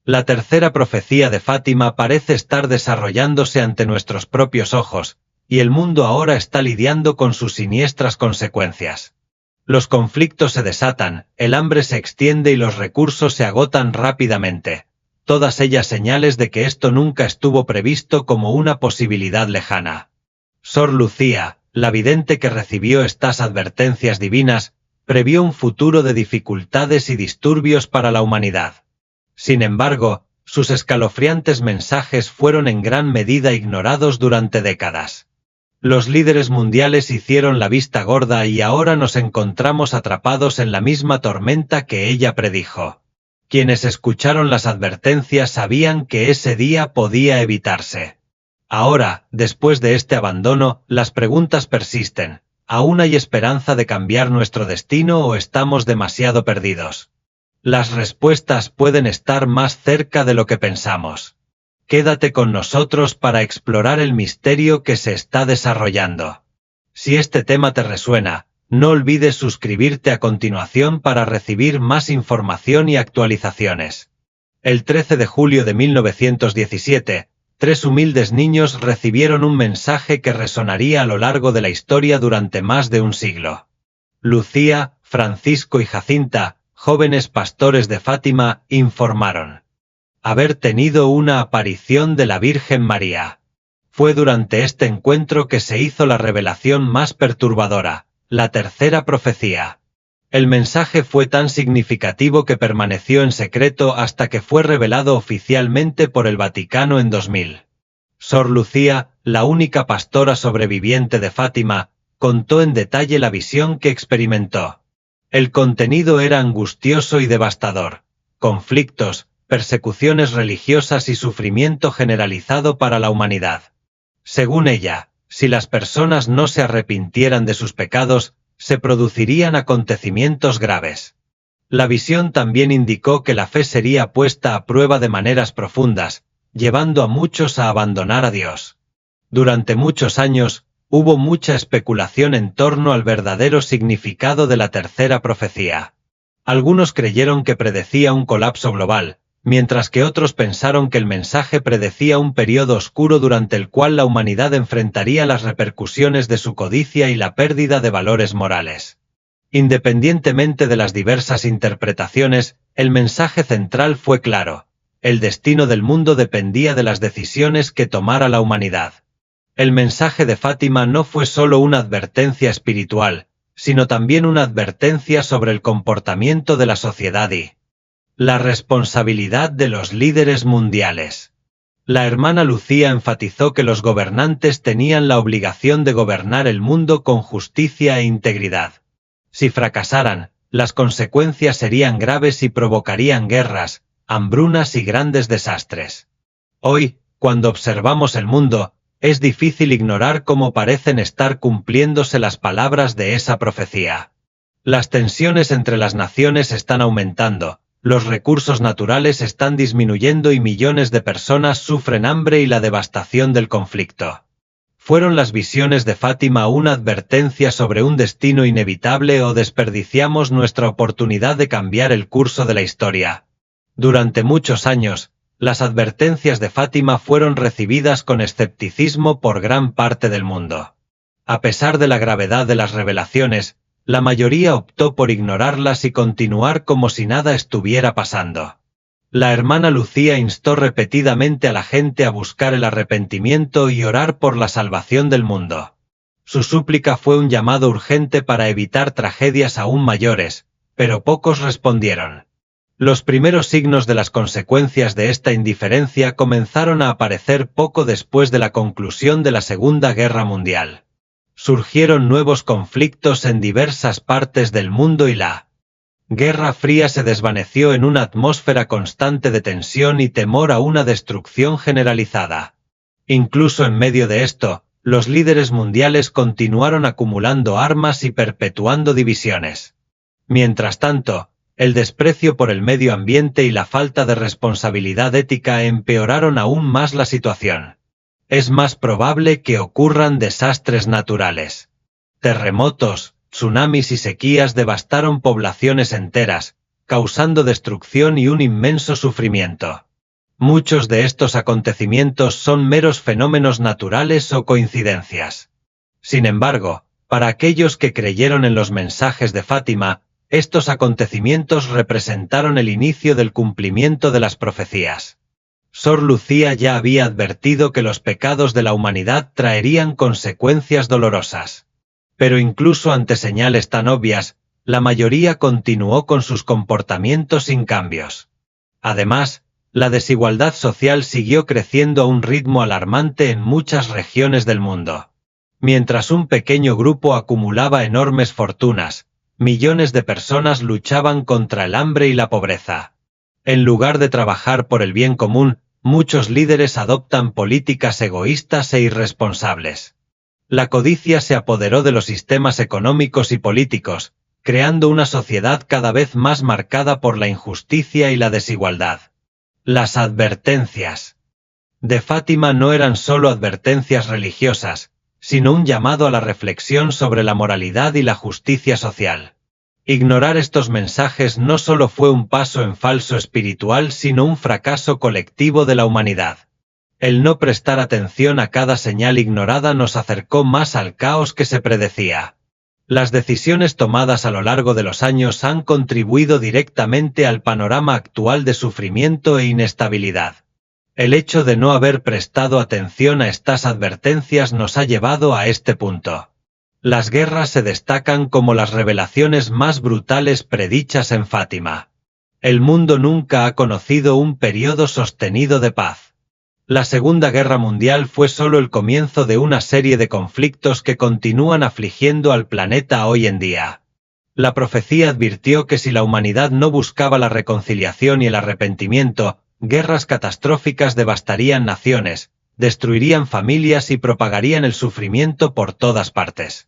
La tercera profecía de Fátima parece estar desarrollándose ante nuestros propios ojos, y el mundo ahora está lidiando con sus siniestras consecuencias. Los conflictos se desatan, el hambre se extiende y los recursos se agotan rápidamente, todas ellas señales de que esto nunca estuvo previsto como una posibilidad lejana. Sor Lucía, la vidente que recibió estas advertencias divinas, previó un futuro de dificultades y disturbios para la humanidad. Sin embargo, sus escalofriantes mensajes fueron en gran medida ignorados durante décadas. Los líderes mundiales hicieron la vista gorda y ahora nos encontramos atrapados en la misma tormenta que ella predijo. Quienes escucharon las advertencias sabían que ese día podía evitarse. Ahora, después de este abandono, las preguntas persisten. ¿Aún hay esperanza de cambiar nuestro destino o estamos demasiado perdidos? Las respuestas pueden estar más cerca de lo que pensamos. Quédate con nosotros para explorar el misterio que se está desarrollando. Si este tema te resuena, no olvides suscribirte a continuación para recibir más información y actualizaciones. El 13 de julio de 1917, 3 humildes niños recibieron un mensaje que resonaría a lo largo de la historia durante más de un siglo. Lucía, Francisco y Jacinta, jóvenes pastores de Fátima, informaron haber tenido una aparición de la Virgen María. Fue durante este encuentro que se hizo la revelación más perturbadora, la tercera profecía. El mensaje fue tan significativo que permaneció en secreto hasta que fue revelado oficialmente por el Vaticano en 2000. Sor Lucía, la única pastora sobreviviente de Fátima, contó en detalle la visión que experimentó. El contenido era angustioso y devastador. Conflictos, persecuciones religiosas y sufrimiento generalizado para la humanidad. Según ella, si las personas no se arrepintieran de sus pecados, se producirían acontecimientos graves. La visión también indicó que la fe sería puesta a prueba de maneras profundas, llevando a muchos a abandonar a Dios. Durante muchos años, hubo mucha especulación en torno al verdadero significado de la tercera profecía. Algunos creyeron que predecía un colapso global, mientras que otros pensaron que el mensaje predecía un periodo oscuro durante el cual la humanidad enfrentaría las repercusiones de su codicia y la pérdida de valores morales. Independientemente de las diversas interpretaciones, el mensaje central fue claro: el destino del mundo dependía de las decisiones que tomara la humanidad. El mensaje de Fátima no fue solo una advertencia espiritual, sino también una advertencia sobre el comportamiento de la sociedad y la responsabilidad de los líderes mundiales. La hermana Lucía enfatizó que los gobernantes tenían la obligación de gobernar el mundo con justicia e integridad. Si fracasaran, las consecuencias serían graves y provocarían guerras, hambrunas y grandes desastres. Hoy, cuando observamos el mundo, es difícil ignorar cómo parecen estar cumpliéndose las palabras de esa profecía. Las tensiones entre las naciones están aumentando, los recursos naturales están disminuyendo y millones de personas sufren hambre y la devastación del conflicto. ¿Fueron las visiones de Fátima una advertencia sobre un destino inevitable o desperdiciamos nuestra oportunidad de cambiar el curso de la historia? Durante muchos años, las advertencias de Fátima fueron recibidas con escepticismo por gran parte del mundo. A pesar de la gravedad de las revelaciones, la mayoría optó por ignorarlas y continuar como si nada estuviera pasando. La hermana Lucía instó repetidamente a la gente a buscar el arrepentimiento y orar por la salvación del mundo. Su súplica fue un llamado urgente para evitar tragedias aún mayores, pero pocos respondieron. Los primeros signos de las consecuencias de esta indiferencia comenzaron a aparecer poco después de la conclusión de la Segunda Guerra Mundial. Surgieron nuevos conflictos en diversas partes del mundo y la Guerra Fría se desvaneció en una atmósfera constante de tensión y temor a una destrucción generalizada. Incluso en medio de esto, los líderes mundiales continuaron acumulando armas y perpetuando divisiones. Mientras tanto, el desprecio por el medio ambiente y la falta de responsabilidad ética empeoraron aún más la situación. Es más probable que ocurran desastres naturales. Terremotos, tsunamis y sequías devastaron poblaciones enteras, causando destrucción y un inmenso sufrimiento. Muchos de estos acontecimientos son meros fenómenos naturales o coincidencias. Sin embargo, para aquellos que creyeron en los mensajes de Fátima, estos acontecimientos representaron el inicio del cumplimiento de las profecías. Sor Lucía ya había advertido que los pecados de la humanidad traerían consecuencias dolorosas. Pero incluso ante señales tan obvias, la mayoría continuó con sus comportamientos sin cambios. Además, la desigualdad social siguió creciendo a un ritmo alarmante en muchas regiones del mundo. Mientras un pequeño grupo acumulaba enormes fortunas, millones de personas luchaban contra el hambre y la pobreza. En lugar de trabajar por el bien común, muchos líderes adoptan políticas egoístas e irresponsables. La codicia se apoderó de los sistemas económicos y políticos, creando una sociedad cada vez más marcada por la injusticia y la desigualdad. Las advertencias de Fátima no eran solo advertencias religiosas, sino un llamado a la reflexión sobre la moralidad y la justicia social. Ignorar estos mensajes no solo fue un paso en falso espiritual, sino un fracaso colectivo de la humanidad. El no prestar atención a cada señal ignorada nos acercó más al caos que se predecía. Las decisiones tomadas a lo largo de los años han contribuido directamente al panorama actual de sufrimiento e inestabilidad. El hecho de no haber prestado atención a estas advertencias nos ha llevado a este punto. Las guerras se destacan como las revelaciones más brutales predichas en Fátima. El mundo nunca ha conocido un periodo sostenido de paz. La Segunda Guerra Mundial fue solo el comienzo de una serie de conflictos que continúan afligiendo al planeta hoy en día. La profecía advirtió que si la humanidad no buscaba la reconciliación y el arrepentimiento, guerras catastróficas devastarían naciones, destruirían familias y propagarían el sufrimiento por todas partes.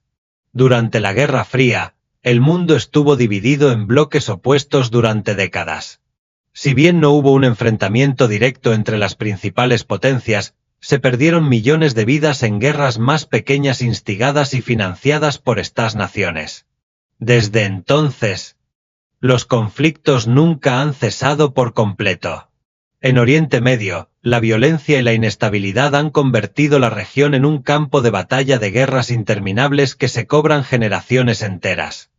Durante la Guerra Fría, el mundo estuvo dividido en bloques opuestos durante décadas. Si bien no hubo un enfrentamiento directo entre las principales potencias, se perdieron millones de vidas en guerras más pequeñas instigadas y financiadas por estas naciones. Desde entonces, los conflictos nunca han cesado por completo. En Oriente Medio, la violencia y la inestabilidad han convertido la región en un campo de batalla de guerras interminables que se cobran generaciones enteras.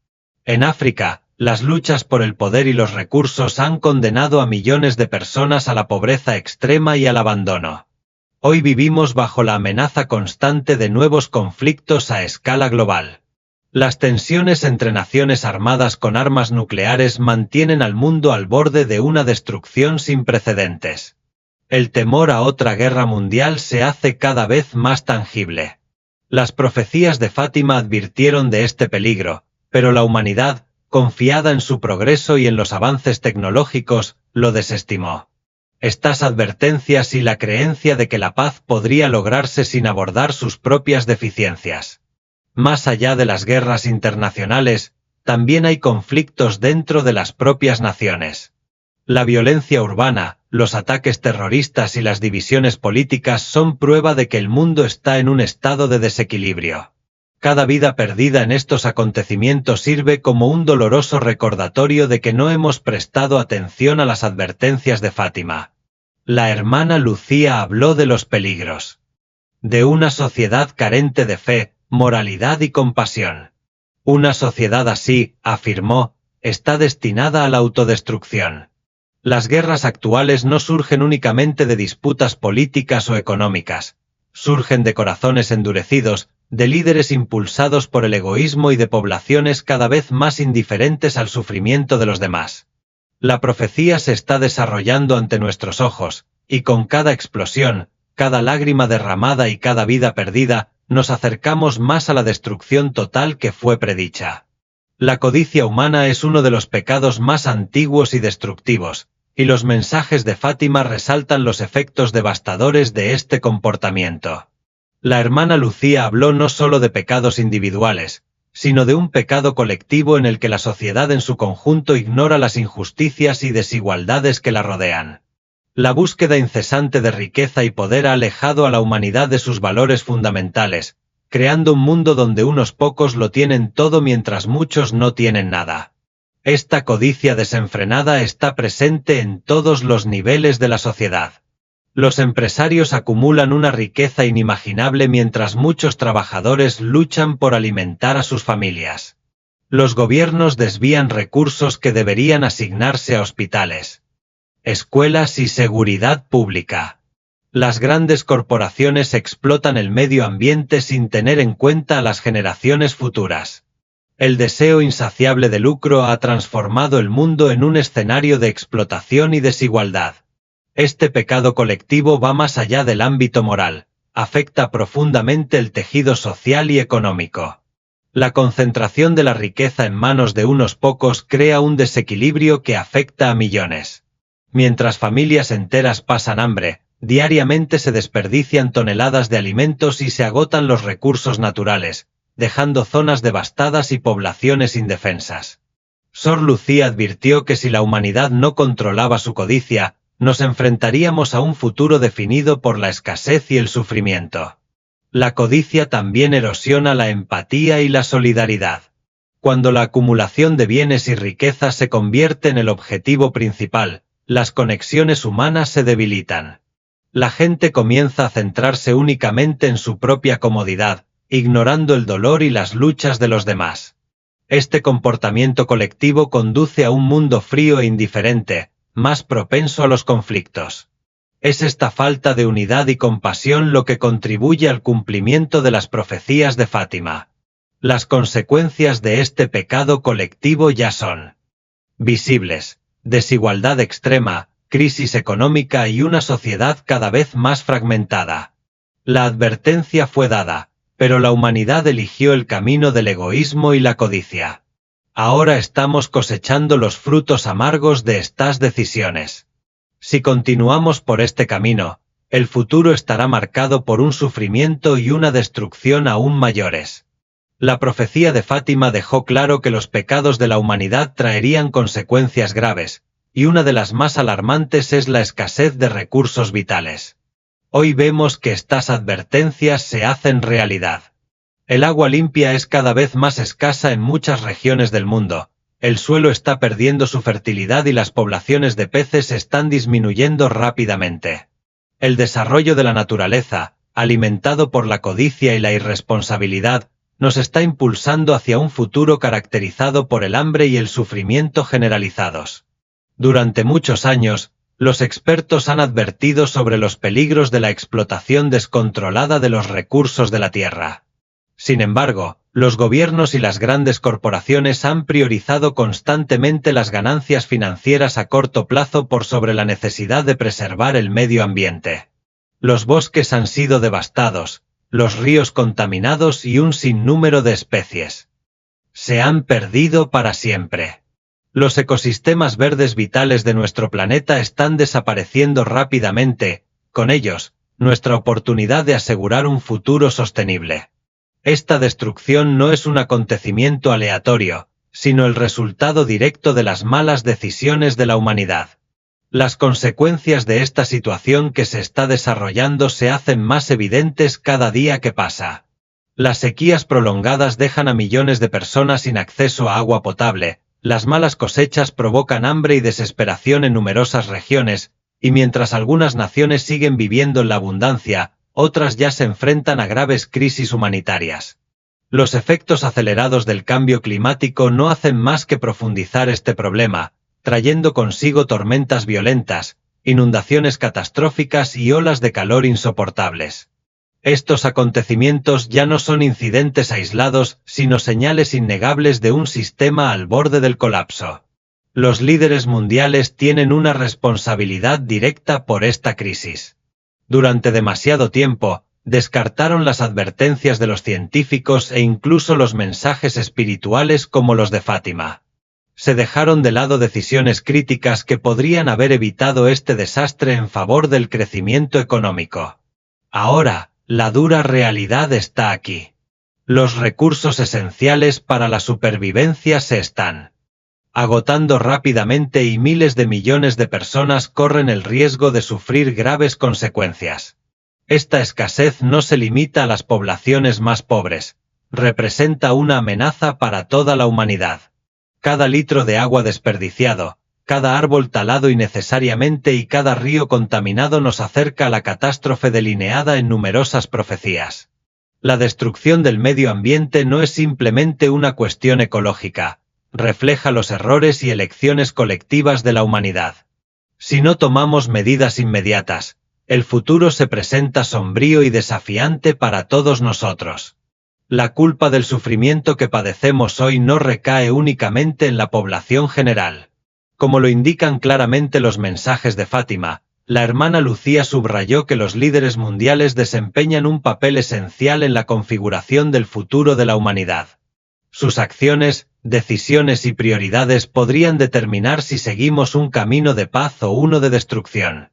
En África, las luchas por el poder y los recursos han condenado a millones de personas a la pobreza extrema y al abandono. Hoy vivimos bajo la amenaza constante de nuevos conflictos a escala global. Las tensiones entre naciones armadas con armas nucleares mantienen al mundo al borde de una destrucción sin precedentes. El temor a otra guerra mundial se hace cada vez más tangible. Las profecías de Fátima advirtieron de este peligro, pero la humanidad, confiada en su progreso y en los avances tecnológicos, lo desestimó. Estas advertencias y la creencia de que la paz podría lograrse sin abordar sus propias deficiencias. Más allá de las guerras internacionales, también hay conflictos dentro de las propias naciones. La violencia urbana, los ataques terroristas y las divisiones políticas son prueba de que el mundo está en un estado de desequilibrio. Cada vida perdida en estos acontecimientos sirve como un doloroso recordatorio de que no hemos prestado atención a las advertencias de Fátima. La hermana Lucía habló de los peligros de una sociedad carente de fe, moralidad y compasión. Una sociedad así, afirmó, está destinada a la autodestrucción. Las guerras actuales no surgen únicamente de disputas políticas o económicas, surgen de corazones endurecidos, de líderes impulsados por el egoísmo y de poblaciones cada vez más indiferentes al sufrimiento de los demás. La profecía se está desarrollando ante nuestros ojos, y con cada explosión, cada lágrima derramada y cada vida perdida, nos acercamos más a la destrucción total que fue predicha. La codicia humana es uno de los pecados más antiguos y destructivos, y los mensajes de Fátima resaltan los efectos devastadores de este comportamiento. La hermana Lucía habló no solo de pecados individuales, sino de un pecado colectivo en el que la sociedad en su conjunto ignora las injusticias y desigualdades que la rodean. La búsqueda incesante de riqueza y poder ha alejado a la humanidad de sus valores fundamentales, creando un mundo donde unos pocos lo tienen todo mientras muchos no tienen nada. Esta codicia desenfrenada está presente en todos los niveles de la sociedad. Los empresarios acumulan una riqueza inimaginable mientras muchos trabajadores luchan por alimentar a sus familias. Los gobiernos desvían recursos que deberían asignarse a hospitales, escuelas y seguridad pública. Las grandes corporaciones explotan el medio ambiente sin tener en cuenta a las generaciones futuras. El deseo insaciable de lucro ha transformado el mundo en un escenario de explotación y desigualdad. Este pecado colectivo va más allá del ámbito moral, afecta profundamente el tejido social y económico. La concentración de la riqueza en manos de unos pocos crea un desequilibrio que afecta a millones. Mientras familias enteras pasan hambre, diariamente se desperdician toneladas de alimentos y se agotan los recursos naturales, dejando zonas devastadas y poblaciones indefensas. Sor Lucía advirtió que si la humanidad no controlaba su codicia, nos enfrentaríamos a un futuro definido por la escasez y el sufrimiento. La codicia también erosiona la empatía y la solidaridad. Cuando la acumulación de bienes y riquezas se convierte en el objetivo principal, las conexiones humanas se debilitan. La gente comienza a centrarse únicamente en su propia comodidad, ignorando el dolor y las luchas de los demás. Este comportamiento colectivo conduce a un mundo frío e indiferente, más propenso a los conflictos. Es esta falta de unidad y compasión lo que contribuye al cumplimiento de las profecías de Fátima. Las consecuencias de este pecado colectivo ya son visibles: desigualdad extrema, crisis económica y una sociedad cada vez más fragmentada. La advertencia fue dada, pero la humanidad eligió el camino del egoísmo y la codicia. Ahora estamos cosechando los frutos amargos de estas decisiones. Si continuamos por este camino, el futuro estará marcado por un sufrimiento y una destrucción aún mayores. La profecía de Fátima dejó claro que los pecados de la humanidad traerían consecuencias graves, y una de las más alarmantes es la escasez de recursos vitales. Hoy vemos que estas advertencias se hacen realidad. El agua limpia es cada vez más escasa en muchas regiones del mundo, el suelo está perdiendo su fertilidad y las poblaciones de peces están disminuyendo rápidamente. El desarrollo de la naturaleza, alimentado por la codicia y la irresponsabilidad, nos está impulsando hacia un futuro caracterizado por el hambre y el sufrimiento generalizados. Durante muchos años, los expertos han advertido sobre los peligros de la explotación descontrolada de los recursos de la tierra. Sin embargo, los gobiernos y las grandes corporaciones han priorizado constantemente las ganancias financieras a corto plazo por sobre la necesidad de preservar el medio ambiente. Los bosques han sido devastados, los ríos contaminados y un sinnúmero de especies se han perdido para siempre. Los ecosistemas verdes vitales de nuestro planeta están desapareciendo rápidamente, con ellos, nuestra oportunidad de asegurar un futuro sostenible. Esta destrucción no es un acontecimiento aleatorio, sino el resultado directo de las malas decisiones de la humanidad. Las consecuencias de esta situación que se está desarrollando se hacen más evidentes cada día que pasa. Las sequías prolongadas dejan a millones de personas sin acceso a agua potable, las malas cosechas provocan hambre y desesperación en numerosas regiones, y mientras algunas naciones siguen viviendo en la abundancia, otras ya se enfrentan a graves crisis humanitarias. Los efectos acelerados del cambio climático no hacen más que profundizar este problema, trayendo consigo tormentas violentas, inundaciones catastróficas y olas de calor insoportables. Estos acontecimientos ya no son incidentes aislados, sino señales innegables de un sistema al borde del colapso. Los líderes mundiales tienen una responsabilidad directa por esta crisis. Durante demasiado tiempo, descartaron las advertencias de los científicos e incluso los mensajes espirituales como los de Fátima. Se dejaron de lado decisiones críticas que podrían haber evitado este desastre en favor del crecimiento económico. Ahora, la dura realidad está aquí. Los recursos esenciales para la supervivencia se están agotando rápidamente y miles de millones de personas corren el riesgo de sufrir graves consecuencias. Esta escasez no se limita a las poblaciones más pobres, representa una amenaza para toda la humanidad. cada litro de agua desperdiciado, cada árbol talado innecesariamente y cada río contaminado nos acerca a la catástrofe delineada en numerosas profecías. La destrucción del medio ambiente no es simplemente una cuestión ecológica, refleja los errores y elecciones colectivas de la humanidad. Si no tomamos medidas inmediatas, el futuro se presenta sombrío y desafiante para todos nosotros. La culpa del sufrimiento que padecemos hoy no recae únicamente en la población general. Como lo indican claramente los mensajes de Fátima, la hermana Lucía subrayó que los líderes mundiales desempeñan un papel esencial en la configuración del futuro de la humanidad. Sus acciones, decisiones y prioridades podrían determinar si seguimos un camino de paz o uno de destrucción.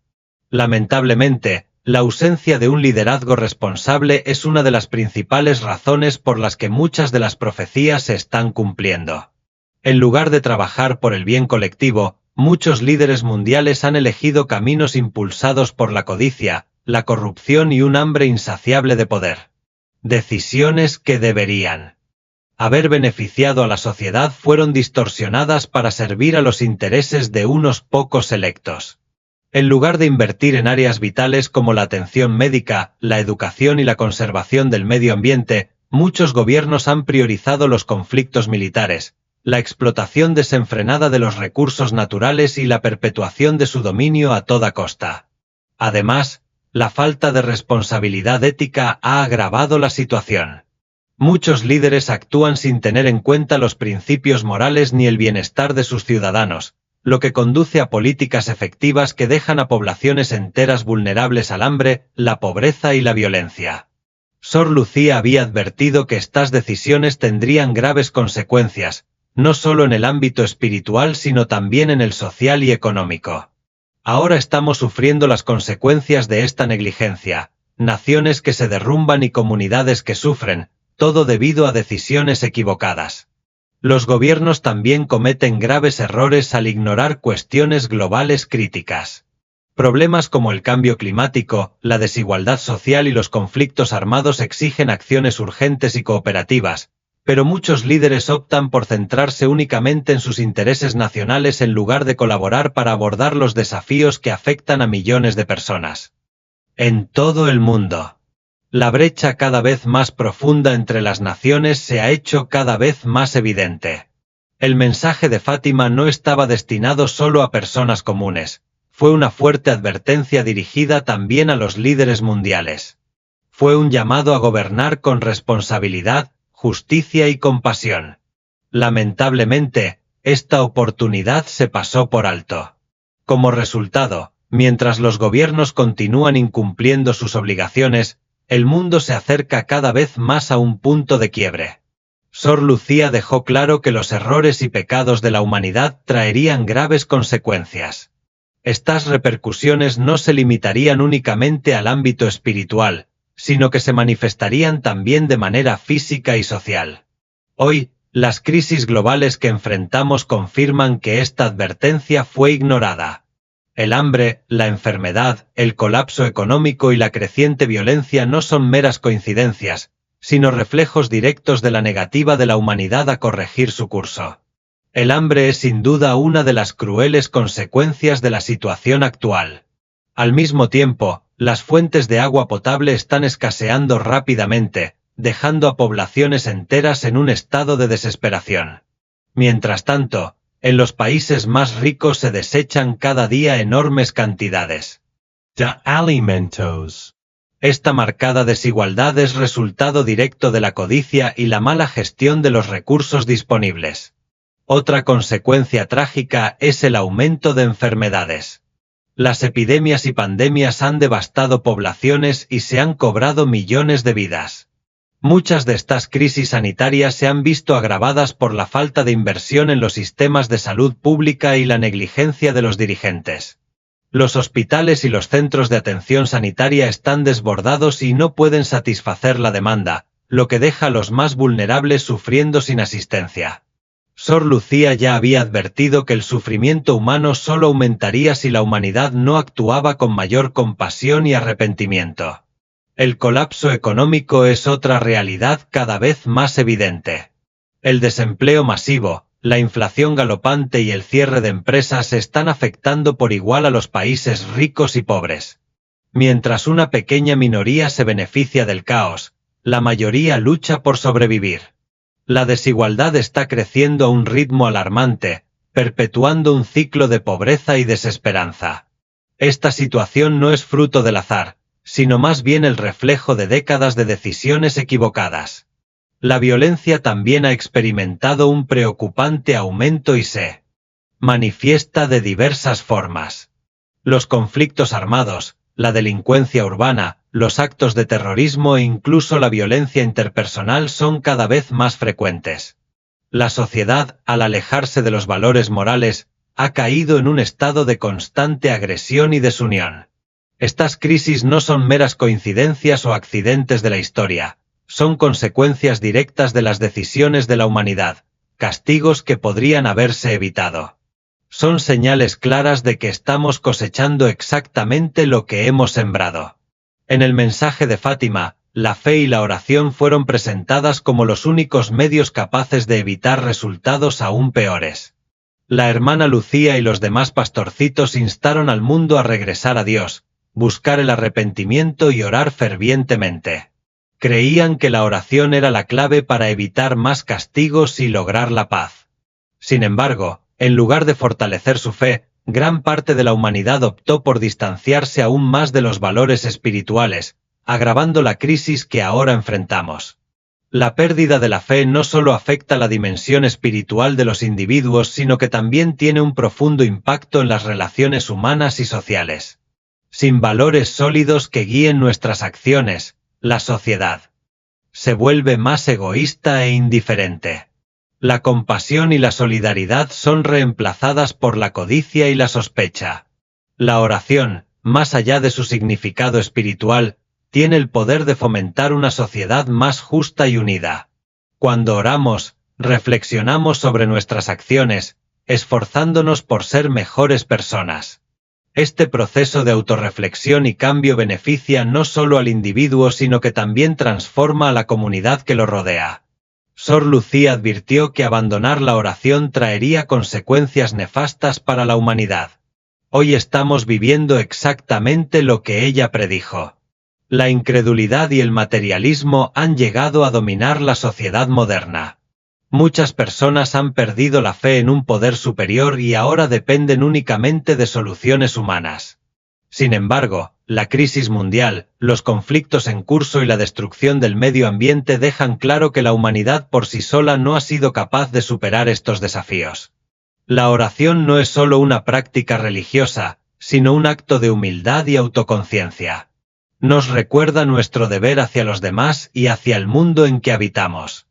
Lamentablemente, la ausencia de un liderazgo responsable es una de las principales razones por las que muchas de las profecías se están cumpliendo. En lugar de trabajar por el bien colectivo, muchos líderes mundiales han elegido caminos impulsados por la codicia, la corrupción y un hambre insaciable de poder. Decisiones que deberían haber beneficiado a la sociedad fueron distorsionadas para servir a los intereses de unos pocos selectos. En lugar de invertir en áreas vitales como la atención médica, la educación y la conservación del medio ambiente, muchos gobiernos han priorizado los conflictos militares, la explotación desenfrenada de los recursos naturales y la perpetuación de su dominio a toda costa. Además, la falta de responsabilidad ética ha agravado la situación. Muchos líderes actúan sin tener en cuenta los principios morales ni el bienestar de sus ciudadanos, lo que conduce a políticas efectivas que dejan a poblaciones enteras vulnerables al hambre, la pobreza y la violencia. Sor Lucía había advertido que estas decisiones tendrían graves consecuencias, no solo en el ámbito espiritual sino también en el social y económico. Ahora estamos sufriendo las consecuencias de esta negligencia, naciones que se derrumban y comunidades que sufren, todo debido a decisiones equivocadas. Los gobiernos también cometen graves errores al ignorar cuestiones globales críticas. Problemas como el cambio climático, la desigualdad social y los conflictos armados exigen acciones urgentes y cooperativas, pero muchos líderes optan por centrarse únicamente en sus intereses nacionales en lugar de colaborar para abordar los desafíos que afectan a millones de personas. En todo el mundo, la brecha cada vez más profunda entre las naciones se ha hecho cada vez más evidente. El mensaje de Fátima no estaba destinado solo a personas comunes, fue una fuerte advertencia dirigida también a los líderes mundiales. Fue un llamado a gobernar con responsabilidad, justicia y compasión. Lamentablemente, esta oportunidad se pasó por alto. Como resultado, mientras los gobiernos continúan incumpliendo sus obligaciones, el mundo se acerca cada vez más a un punto de quiebre. Sor Lucía dejó claro que los errores y pecados de la humanidad traerían graves consecuencias. Estas repercusiones no se limitarían únicamente al ámbito espiritual, sino que se manifestarían también de manera física y social. Hoy, las crisis globales que enfrentamos confirman que esta advertencia fue ignorada. El hambre, la enfermedad, el colapso económico y la creciente violencia no son meras coincidencias, sino reflejos directos de la negativa de la humanidad a corregir su curso. El hambre es sin duda una de las crueles consecuencias de la situación actual. Al mismo tiempo, las fuentes de agua potable están escaseando rápidamente, dejando a poblaciones enteras en un estado de desesperación. Mientras tanto, en los países más ricos se desechan cada día enormes cantidades de alimentos. Esta marcada desigualdad es resultado directo de la codicia y la mala gestión de los recursos disponibles. Otra consecuencia trágica es el aumento de enfermedades. Las epidemias y pandemias han devastado poblaciones y se han cobrado millones de vidas. Muchas de estas crisis sanitarias se han visto agravadas por la falta de inversión en los sistemas de salud pública y la negligencia de los dirigentes. Los hospitales y los centros de atención sanitaria están desbordados y no pueden satisfacer la demanda, lo que deja a los más vulnerables sufriendo sin asistencia. Sor Lucía ya había advertido que el sufrimiento humano solo aumentaría si la humanidad no actuaba con mayor compasión y arrepentimiento. El colapso económico es otra realidad cada vez más evidente. El desempleo masivo, La inflación galopante y el cierre de empresas están afectando por igual a los países ricos y pobres. Mientras una pequeña minoría se beneficia del caos, la mayoría lucha por sobrevivir. La desigualdad está creciendo a un ritmo alarmante, perpetuando un ciclo de pobreza y desesperanza. Esta situación no es fruto del azar, sino más bien el reflejo de décadas de decisiones equivocadas. La violencia también ha experimentado un preocupante aumento y se manifiesta de diversas formas. Los conflictos armados, la delincuencia urbana, los actos de terrorismo e incluso la violencia interpersonal son cada vez más frecuentes. La sociedad, al alejarse de los valores morales, ha caído en un estado de constante agresión y desunión. Estas crisis no son meras coincidencias o accidentes de la historia, son consecuencias directas de las decisiones de la humanidad, castigos que podrían haberse evitado. Son señales claras de que estamos cosechando exactamente lo que hemos sembrado. En el mensaje de Fátima, la fe y la oración fueron presentadas como los únicos medios capaces de evitar resultados aún peores. La hermana Lucía y los demás pastorcitos instaron al mundo a regresar a Dios, buscar el arrepentimiento y orar fervientemente. Creían que la oración era la clave para evitar más castigos y lograr la paz. Sin embargo, en lugar de fortalecer su fe, gran parte de la humanidad optó por distanciarse aún más de los valores espirituales, agravando la crisis que ahora enfrentamos. La pérdida de la fe no solo afecta la dimensión espiritual de los individuos, sino que también tiene un profundo impacto en las relaciones humanas y sociales. Sin valores sólidos que guíen nuestras acciones, la sociedad se vuelve más egoísta e indiferente. La compasión y la solidaridad son reemplazadas por la codicia y la sospecha. La oración, más allá de su significado espiritual, tiene el poder de fomentar una sociedad más justa y unida. Cuando oramos, reflexionamos sobre nuestras acciones, esforzándonos por ser mejores personas. Este proceso de autorreflexión y cambio beneficia no solo al individuo, sino que también transforma a la comunidad que lo rodea. Sor Lucía advirtió que abandonar la oración traería consecuencias nefastas para la humanidad. Hoy estamos viviendo exactamente lo que ella predijo. La incredulidad y el materialismo han llegado a dominar la sociedad moderna. Muchas personas han perdido la fe en un poder superior y ahora dependen únicamente de soluciones humanas. Sin embargo, la crisis mundial, los conflictos en curso y la destrucción del medio ambiente dejan claro que la humanidad por sí sola no ha sido capaz de superar estos desafíos. La oración no es solo una práctica religiosa, sino un acto de humildad y autoconciencia. Nos recuerda nuestro deber hacia los demás y hacia el mundo en que habitamos.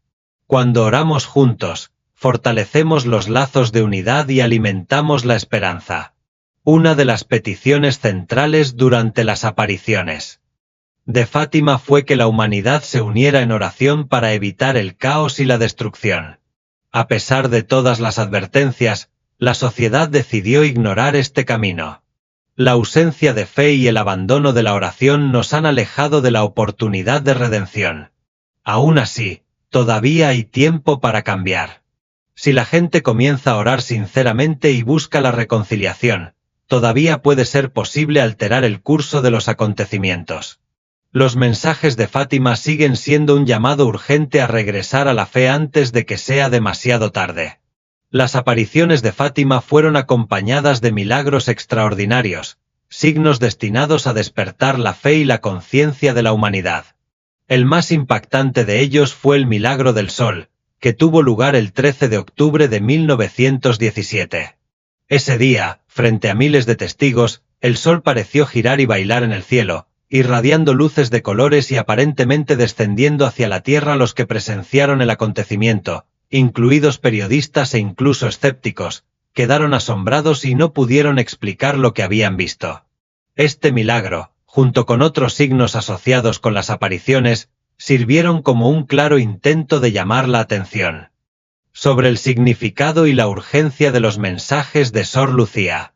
Cuando oramos juntos, fortalecemos los lazos de unidad y alimentamos la esperanza. Una de las peticiones centrales durante las apariciones de Fátima fue que la humanidad se uniera en oración para evitar el caos y la destrucción. A pesar de todas las advertencias, la sociedad decidió ignorar este camino. La ausencia de fe y el abandono de la oración nos han alejado de la oportunidad de redención. Aún así, todavía hay tiempo para cambiar. Si la gente comienza a orar sinceramente y busca la reconciliación, todavía puede ser posible alterar el curso de los acontecimientos. Los mensajes de Fátima siguen siendo un llamado urgente a regresar a la fe antes de que sea demasiado tarde. Las apariciones de Fátima fueron acompañadas de milagros extraordinarios, signos destinados a despertar la fe y la conciencia de la humanidad. El más impactante de ellos fue el milagro del sol, que tuvo lugar el 13 de octubre de 1917. Ese día, frente a miles de testigos, el sol pareció girar y bailar en el cielo, irradiando luces de colores y aparentemente descendiendo hacia la tierra. Los que presenciaron el acontecimiento, incluidos periodistas e incluso escépticos, quedaron asombrados y no pudieron explicar lo que habían visto. Este milagro, junto con otros signos asociados con las apariciones, sirvieron como un claro intento de llamar la atención sobre el significado y la urgencia de los mensajes de Sor Lucía.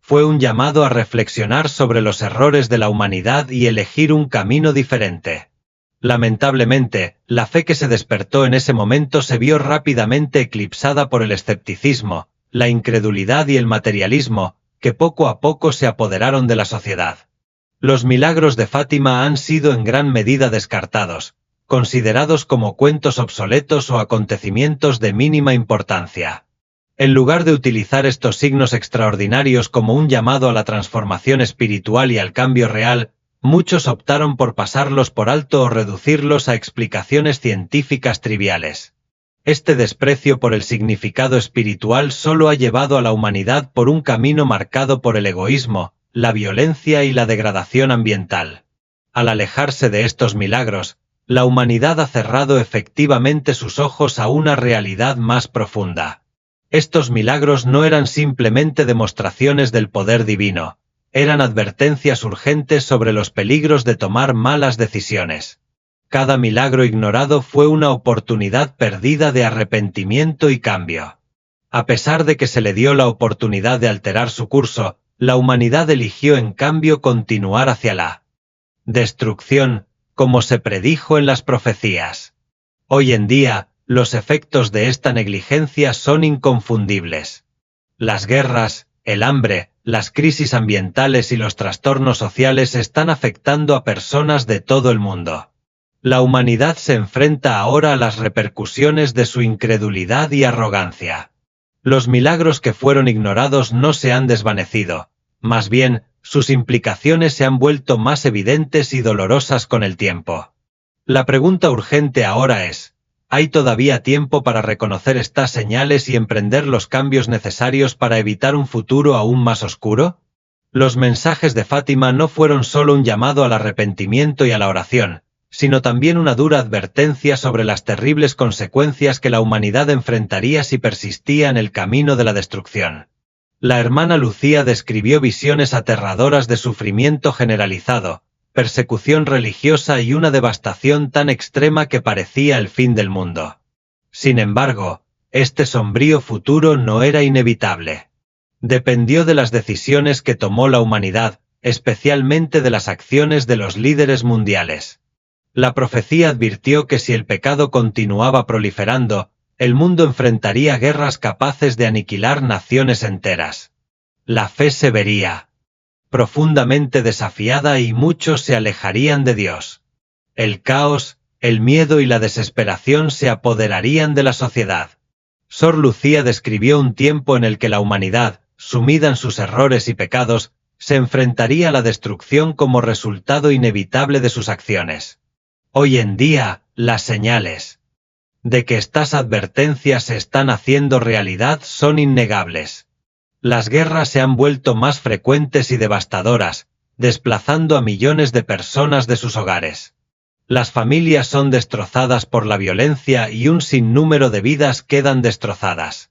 Fue un llamado a reflexionar sobre los errores de la humanidad y elegir un camino diferente. Lamentablemente, la fe que se despertó en ese momento se vio rápidamente eclipsada por el escepticismo, la incredulidad y el materialismo, que poco a poco se apoderaron de la sociedad. Los milagros de Fátima han sido en gran medida descartados, considerados como cuentos obsoletos o acontecimientos de mínima importancia. En lugar de utilizar estos signos extraordinarios como un llamado a la transformación espiritual y al cambio real, muchos optaron por pasarlos por alto o reducirlos a explicaciones científicas triviales. Este desprecio por el significado espiritual solo ha llevado a la humanidad por un camino marcado por el egoísmo, la violencia y la degradación ambiental. Al alejarse de estos milagros, la humanidad ha cerrado efectivamente sus ojos a una realidad más profunda. Estos milagros no eran simplemente demostraciones del poder divino, eran advertencias urgentes sobre los peligros de tomar malas decisiones. Cada milagro ignorado fue una oportunidad perdida de arrepentimiento y cambio. A pesar de que se le dio la oportunidad de alterar su curso, la humanidad eligió en cambio continuar hacia la destrucción, como se predijo en las profecías. Hoy en día, los efectos de esta negligencia son inconfundibles. Las guerras, el hambre, las crisis ambientales y los trastornos sociales están afectando a personas de todo el mundo. La humanidad se enfrenta ahora a las repercusiones de su incredulidad y arrogancia. Los milagros que fueron ignorados no se han desvanecido, más bien, sus implicaciones se han vuelto más evidentes y dolorosas con el tiempo. La pregunta urgente ahora es, ¿hay todavía tiempo para reconocer estas señales y emprender los cambios necesarios para evitar un futuro aún más oscuro? Los mensajes de Fátima no fueron solo un llamado al arrepentimiento y a la oración, sino también una dura advertencia sobre las terribles consecuencias que la humanidad enfrentaría si persistía en el camino de la destrucción. La hermana Lucía describió visiones aterradoras de sufrimiento generalizado, persecución religiosa y una devastación tan extrema que parecía el fin del mundo. Sin embargo, este sombrío futuro no era inevitable. Dependió de las decisiones que tomó la humanidad, especialmente de las acciones de los líderes mundiales. La profecía advirtió que si el pecado continuaba proliferando, el mundo enfrentaría guerras capaces de aniquilar naciones enteras. La fe se vería profundamente desafiada y muchos se alejarían de Dios. El caos, el miedo y la desesperación se apoderarían de la sociedad. Sor Lucía describió un tiempo en el que la humanidad, sumida en sus errores y pecados, se enfrentaría a la destrucción como resultado inevitable de sus acciones. Hoy en día, las señales de que estas advertencias se están haciendo realidad son innegables. Las guerras se han vuelto más frecuentes y devastadoras, desplazando a millones de personas de sus hogares. Las familias son destrozadas por la violencia y un sinnúmero de vidas quedan destrozadas.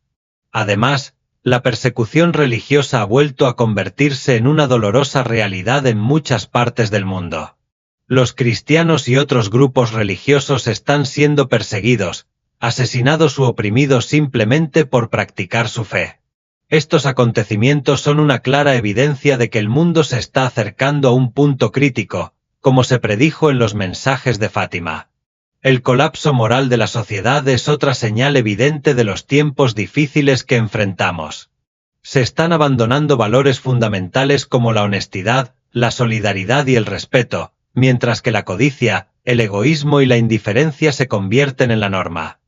Además, la persecución religiosa ha vuelto a convertirse en una dolorosa realidad en muchas partes del mundo. Los cristianos y otros grupos religiosos están siendo perseguidos, asesinados u oprimidos simplemente por practicar su fe. Estos acontecimientos son una clara evidencia de que el mundo se está acercando a un punto crítico, como se predijo en los mensajes de Fátima. El colapso moral de la sociedad es otra señal evidente de los tiempos difíciles que enfrentamos. Se están abandonando valores fundamentales como la honestidad, la solidaridad y el respeto, mientras que la codicia, el egoísmo y la indiferencia se convierten en la norma.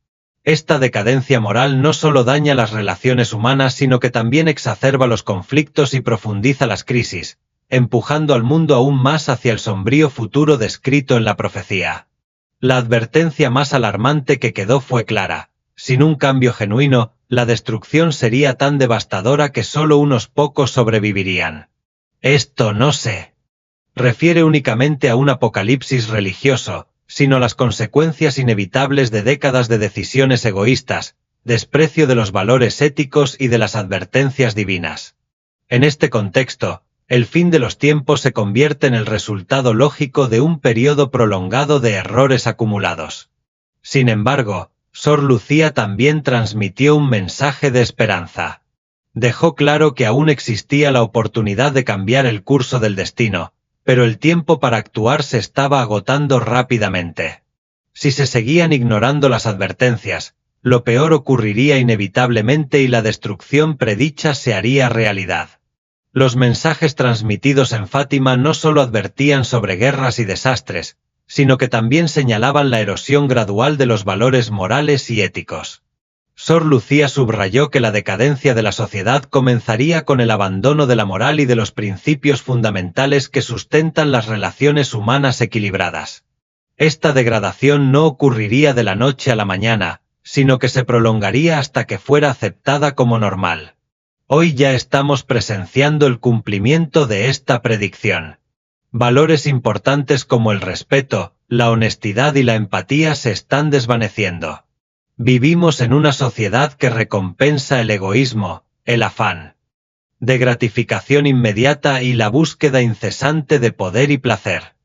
Esta decadencia moral no solo daña las relaciones humanas sino que también exacerba los conflictos y profundiza las crisis, empujando al mundo aún más hacia el sombrío futuro descrito en la profecía. La advertencia más alarmante que quedó fue clara: sin un cambio genuino, la destrucción sería tan devastadora que solo unos pocos sobrevivirían. Esto no se refiere únicamente a un apocalipsis religioso, sino a las consecuencias inevitables de décadas de decisiones egoístas, desprecio de los valores éticos y de las advertencias divinas. En este contexto, el fin de los tiempos se convierte en el resultado lógico de un periodo prolongado de errores acumulados. Sin embargo, Sor Lucía también transmitió un mensaje de esperanza. Dejó claro que aún existía la oportunidad de cambiar el curso del destino, pero el tiempo para actuar se estaba agotando rápidamente. Si se seguían ignorando las advertencias, lo peor ocurriría inevitablemente y la destrucción predicha se haría realidad. Los mensajes transmitidos en Fátima no solo advertían sobre guerras y desastres, sino que también señalaban la erosión gradual de los valores morales y éticos. Sor Lucía subrayó que la decadencia de la sociedad comenzaría con el abandono de la moral y de los principios fundamentales que sustentan las relaciones humanas equilibradas. Esta degradación no ocurriría de la noche a la mañana, sino que se prolongaría hasta que fuera aceptada como normal. Hoy ya estamos presenciando el cumplimiento de esta predicción. Valores importantes como el respeto, la honestidad y la empatía se están desvaneciendo. Vivimos en una sociedad que recompensa el egoísmo, el afán de gratificación inmediata y la búsqueda incesante de poder y placer.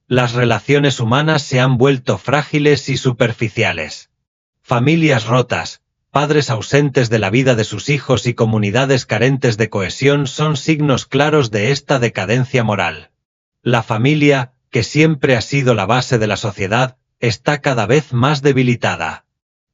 Las relaciones humanas se han vuelto frágiles y superficiales. Familias rotas, padres ausentes de la vida de sus hijos y comunidades carentes de cohesión son signos claros de esta decadencia moral. La familia, que siempre ha sido la base de la sociedad, está cada vez más debilitada.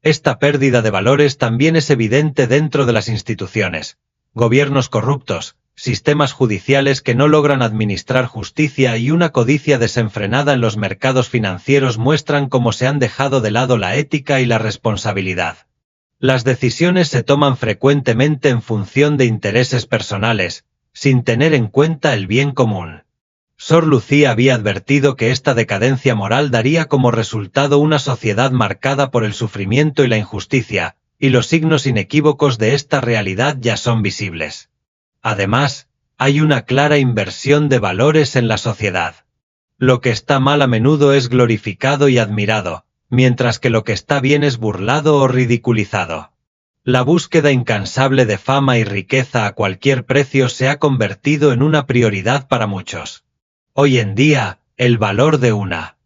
Esta pérdida de valores también es evidente dentro de las instituciones. Gobiernos corruptos, sistemas judiciales que no logran administrar justicia y una codicia desenfrenada en los mercados financieros muestran cómo se han dejado de lado la ética y la responsabilidad. Las decisiones se toman frecuentemente en función de intereses personales, sin tener en cuenta el bien común. Sor Lucía había advertido que esta decadencia moral daría como resultado una sociedad marcada por el sufrimiento y la injusticia, y los signos inequívocos de esta realidad ya son visibles. Además, hay una clara inversión de valores en la sociedad. Lo que está mal a menudo es glorificado y admirado, mientras que lo que está bien es burlado o ridiculizado. La búsqueda incansable de fama y riqueza a cualquier precio se ha convertido en una prioridad para muchos. Hoy en día, el valor de una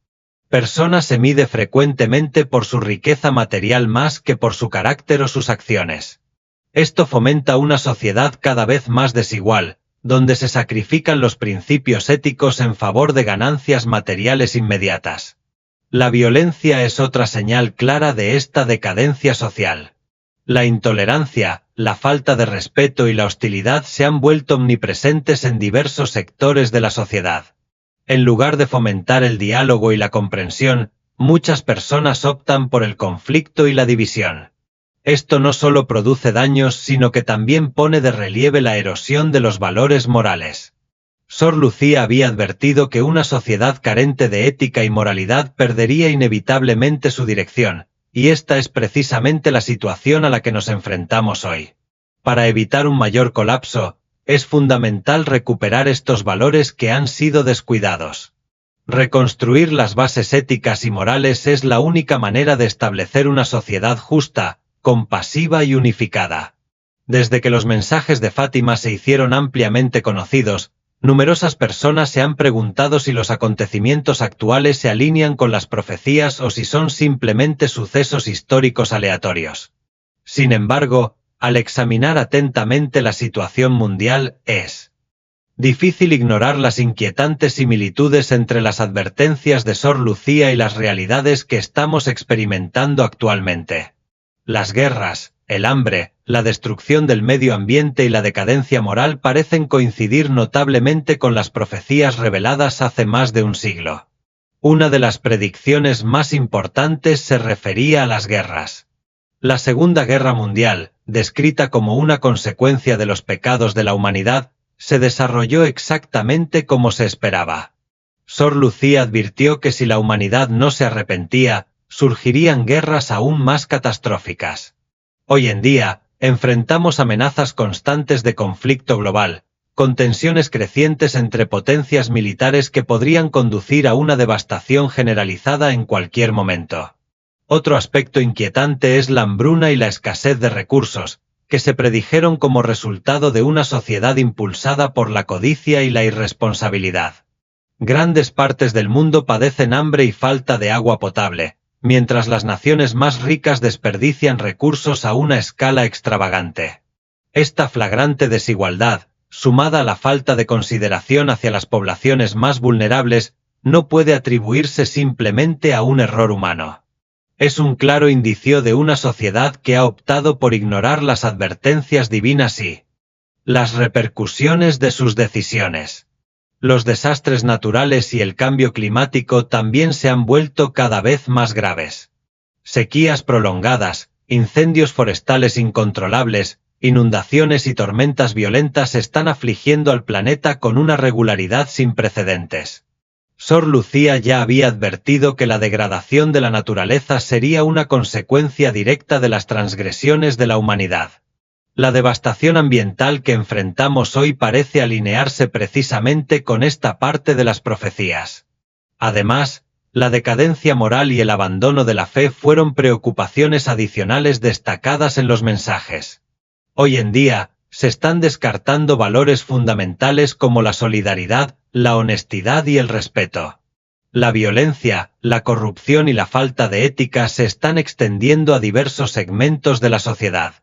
persona se mide frecuentemente por su riqueza material más que por su carácter o sus acciones. Esto fomenta una sociedad cada vez más desigual, donde se sacrifican los principios éticos en favor de ganancias materiales inmediatas. La violencia es otra señal clara de esta decadencia social. La intolerancia, la falta de respeto y la hostilidad se han vuelto omnipresentes en diversos sectores de la sociedad. En lugar de fomentar el diálogo y la comprensión, muchas personas optan por el conflicto y la división. Esto no solo produce daños, sino que también pone de relieve la erosión de los valores morales. Sor Lucía había advertido que una sociedad carente de ética y moralidad perdería inevitablemente su dirección, y esta es precisamente la situación a la que nos enfrentamos hoy. Para evitar un mayor colapso, es fundamental recuperar estos valores que han sido descuidados. Reconstruir las bases éticas y morales es la única manera de establecer una sociedad justa, compasiva y unificada. Desde que los mensajes de Fátima se hicieron ampliamente conocidos, numerosas personas se han preguntado si los acontecimientos actuales se alinean con las profecías o si son simplemente sucesos históricos aleatorios. Sin embargo, al examinar atentamente la situación mundial, es difícil ignorar las inquietantes similitudes entre las advertencias de Sor Lucía y las realidades que estamos experimentando actualmente. Las guerras, el hambre, la destrucción del medio ambiente y la decadencia moral parecen coincidir notablemente con las profecías reveladas hace más de un siglo. Una de las predicciones más importantes se refería a las guerras. La Segunda Guerra Mundial, descrita como una consecuencia de los pecados de la humanidad, se desarrolló exactamente como se esperaba. Sor Lucía advirtió que si la humanidad no se arrepentía, surgirían guerras aún más catastróficas. Hoy en día, enfrentamos amenazas constantes de conflicto global, con tensiones crecientes entre potencias militares que podrían conducir a una devastación generalizada en cualquier momento. Otro aspecto inquietante es la hambruna y la escasez de recursos, que se predijeron como resultado de una sociedad impulsada por la codicia y la irresponsabilidad. Grandes partes del mundo padecen hambre y falta de agua potable, mientras las naciones más ricas desperdician recursos a una escala extravagante. Esta flagrante desigualdad, sumada a la falta de consideración hacia las poblaciones más vulnerables, no puede atribuirse simplemente a un error humano. Es un claro indicio de una sociedad que ha optado por ignorar las advertencias divinas y las repercusiones de sus decisiones. Los desastres naturales y el cambio climático también se han vuelto cada vez más graves. Sequías prolongadas, incendios forestales incontrolables, inundaciones y tormentas violentas están afligiendo al planeta con una regularidad sin precedentes. Sor Lucía ya había advertido que la degradación de la naturaleza sería una consecuencia directa de las transgresiones de la humanidad. La devastación ambiental que enfrentamos hoy parece alinearse precisamente con esta parte de las profecías. Además, la decadencia moral y el abandono de la fe fueron preocupaciones adicionales destacadas en los mensajes. Hoy en día, se están descartando valores fundamentales como la solidaridad, la honestidad y el respeto. La violencia, la corrupción y la falta de ética se están extendiendo a diversos segmentos de la sociedad.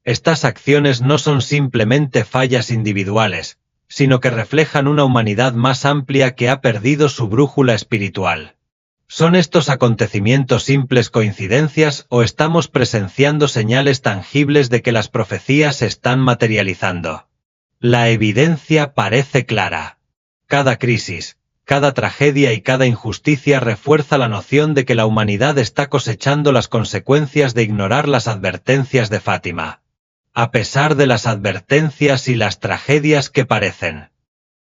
Estas acciones no son simplemente fallas individuales, sino que reflejan una humanidad más amplia que ha perdido su brújula espiritual. ¿Son estos acontecimientos simples coincidencias o estamos presenciando señales tangibles de que las profecías se están materializando? La evidencia parece clara. Cada crisis, cada tragedia y cada injusticia refuerza la noción de que la humanidad está cosechando las consecuencias de ignorar las advertencias de Fátima. A pesar de las advertencias y las tragedias que parecen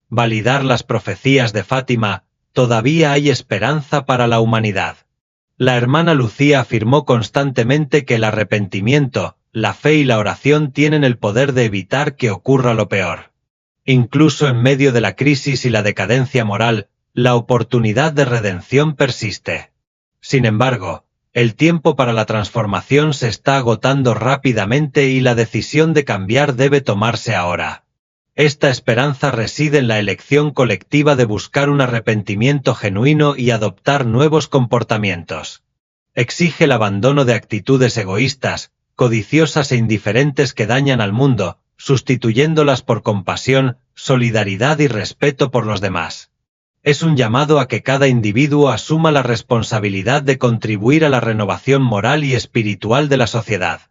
validar las profecías de Fátima, todavía hay esperanza para la humanidad. La hermana Lucía afirmó constantemente que el arrepentimiento, la fe y la oración tienen el poder de evitar que ocurra lo peor. Incluso en medio de la crisis y la decadencia moral, la oportunidad de redención persiste. Sin embargo, el tiempo para la transformación se está agotando rápidamente y la decisión de cambiar debe tomarse ahora. Esta esperanza reside en la elección colectiva de buscar un arrepentimiento genuino y adoptar nuevos comportamientos. Exige el abandono de actitudes egoístas, codiciosas e indiferentes que dañan al mundo, sustituyéndolas por compasión, solidaridad y respeto por los demás. Es un llamado a que cada individuo asuma la responsabilidad de contribuir a la renovación moral y espiritual de la sociedad.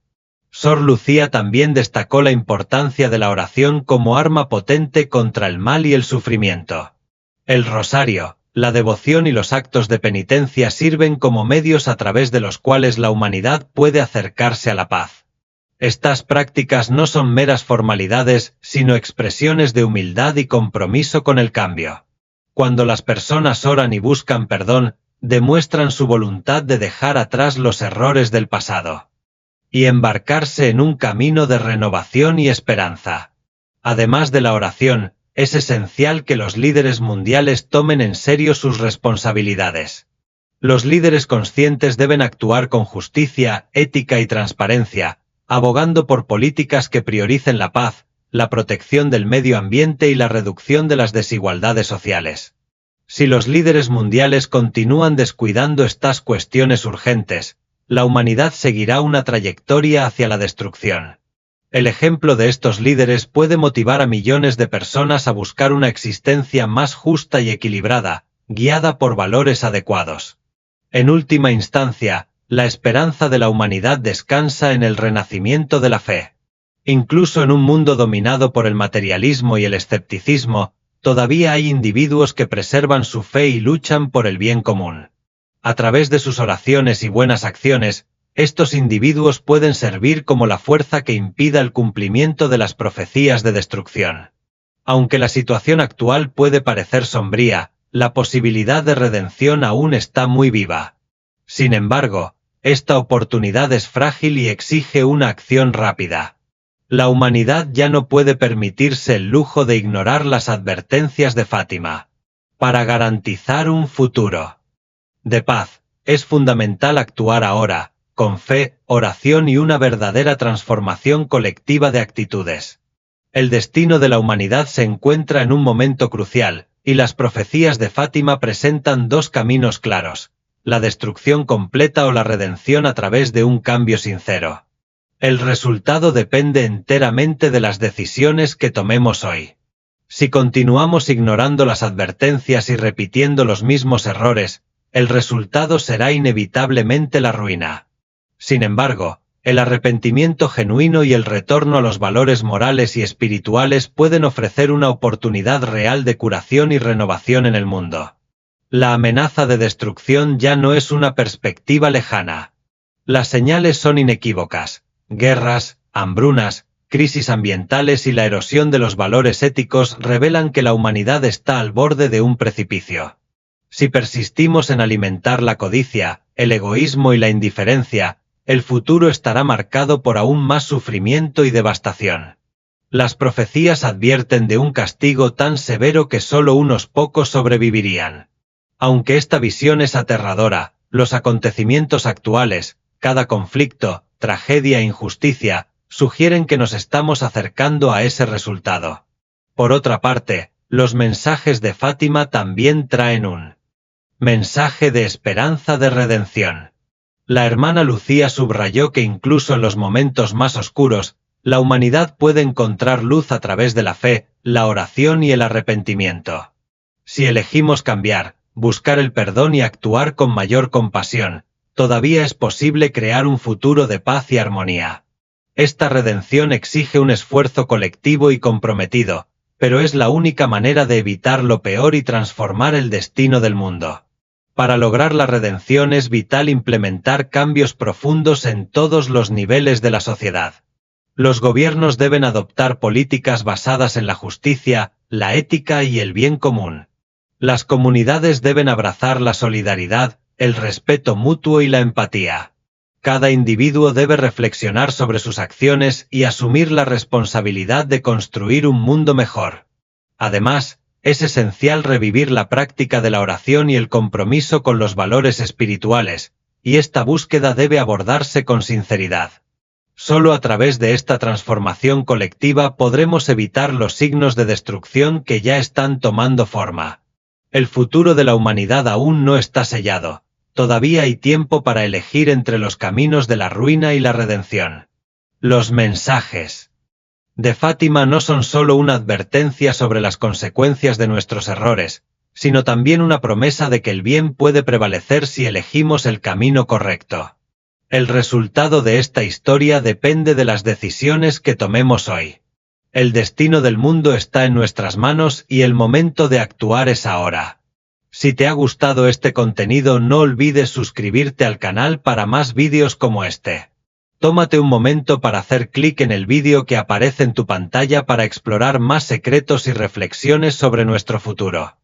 Sor Lucía también destacó la importancia de la oración como arma potente contra el mal y el sufrimiento. El rosario, la devoción y los actos de penitencia sirven como medios a través de los cuales la humanidad puede acercarse a la paz. Estas prácticas no son meras formalidades, sino expresiones de humildad y compromiso con el cambio. Cuando las personas oran y buscan perdón, demuestran su voluntad de dejar atrás los errores del pasado y embarcarse en un camino de renovación y esperanza. Además de la oración, es esencial que los líderes mundiales tomen en serio sus responsabilidades. Los líderes conscientes deben actuar con justicia, ética y transparencia, abogando por políticas que prioricen la paz, la protección del medio ambiente y la reducción de las desigualdades sociales. Si los líderes mundiales continúan descuidando estas cuestiones urgentes, la humanidad seguirá una trayectoria hacia la destrucción. El ejemplo de estos líderes puede motivar a millones de personas a buscar una existencia más justa y equilibrada, guiada por valores adecuados. En última instancia, la esperanza de la humanidad descansa en el renacimiento de la fe. Incluso en un mundo dominado por el materialismo y el escepticismo, todavía hay individuos que preservan su fe y luchan por el bien común. A través de sus oraciones y buenas acciones, estos individuos pueden servir como la fuerza que impida el cumplimiento de las profecías de destrucción. Aunque la situación actual puede parecer sombría, la posibilidad de redención aún está muy viva. Sin embargo, esta oportunidad es frágil y exige una acción rápida. La humanidad ya no puede permitirse el lujo de ignorar las advertencias de Fátima. Para garantizar un futuro de paz, es fundamental actuar ahora, con fe, oración y una verdadera transformación colectiva de actitudes. El destino de la humanidad se encuentra en un momento crucial, y las profecías de Fátima presentan dos caminos claros: la destrucción completa o la redención a través de un cambio sincero. El resultado depende enteramente de las decisiones que tomemos hoy. Si continuamos ignorando las advertencias y repitiendo los mismos errores, el resultado será inevitablemente la ruina. Sin embargo, el arrepentimiento genuino y el retorno a los valores morales y espirituales pueden ofrecer una oportunidad real de curación y renovación en el mundo. La amenaza de destrucción ya no es una perspectiva lejana. Las señales son inequívocas: guerras, hambrunas, crisis ambientales y la erosión de los valores éticos revelan que la humanidad está al borde de un precipicio. Si persistimos en alimentar la codicia, el egoísmo y la indiferencia, el futuro estará marcado por aún más sufrimiento y devastación. Las profecías advierten de un castigo tan severo que solo unos pocos sobrevivirían. Aunque esta visión es aterradora, los acontecimientos actuales, cada conflicto, tragedia e injusticia, sugieren que nos estamos acercando a ese resultado. Por otra parte, los mensajes de Fátima también traen un mensaje de esperanza de redención. La hermana Lucía subrayó que incluso en los momentos más oscuros, la humanidad puede encontrar luz a través de la fe, la oración y el arrepentimiento. Si elegimos cambiar, buscar el perdón y actuar con mayor compasión, todavía es posible crear un futuro de paz y armonía. Esta redención exige un esfuerzo colectivo y comprometido, pero es la única manera de evitar lo peor y transformar el destino del mundo. Para lograr la redención es vital implementar cambios profundos en todos los niveles de la sociedad. Los gobiernos deben adoptar políticas basadas en la justicia, la ética y el bien común. Las comunidades deben abrazar la solidaridad, el respeto mutuo y la empatía. Cada individuo debe reflexionar sobre sus acciones y asumir la responsabilidad de construir un mundo mejor. Además, es esencial revivir la práctica de la oración y el compromiso con los valores espirituales, y esta búsqueda debe abordarse con sinceridad. Solo a través de esta transformación colectiva podremos evitar los signos de destrucción que ya están tomando forma. El futuro de la humanidad aún no está sellado. Todavía hay tiempo para elegir entre los caminos de la ruina y la redención. Los mensajes de Fátima no son solo una advertencia sobre las consecuencias de nuestros errores, sino también una promesa de que el bien puede prevalecer si elegimos el camino correcto. El resultado de esta historia depende de las decisiones que tomemos hoy. El destino del mundo está en nuestras manos y el momento de actuar es ahora. Si te ha gustado este contenido, no olvides suscribirte al canal para más vídeos como este. Tómate un momento para hacer clic en el vídeo que aparece en tu pantalla para explorar más secretos y reflexiones sobre nuestro futuro.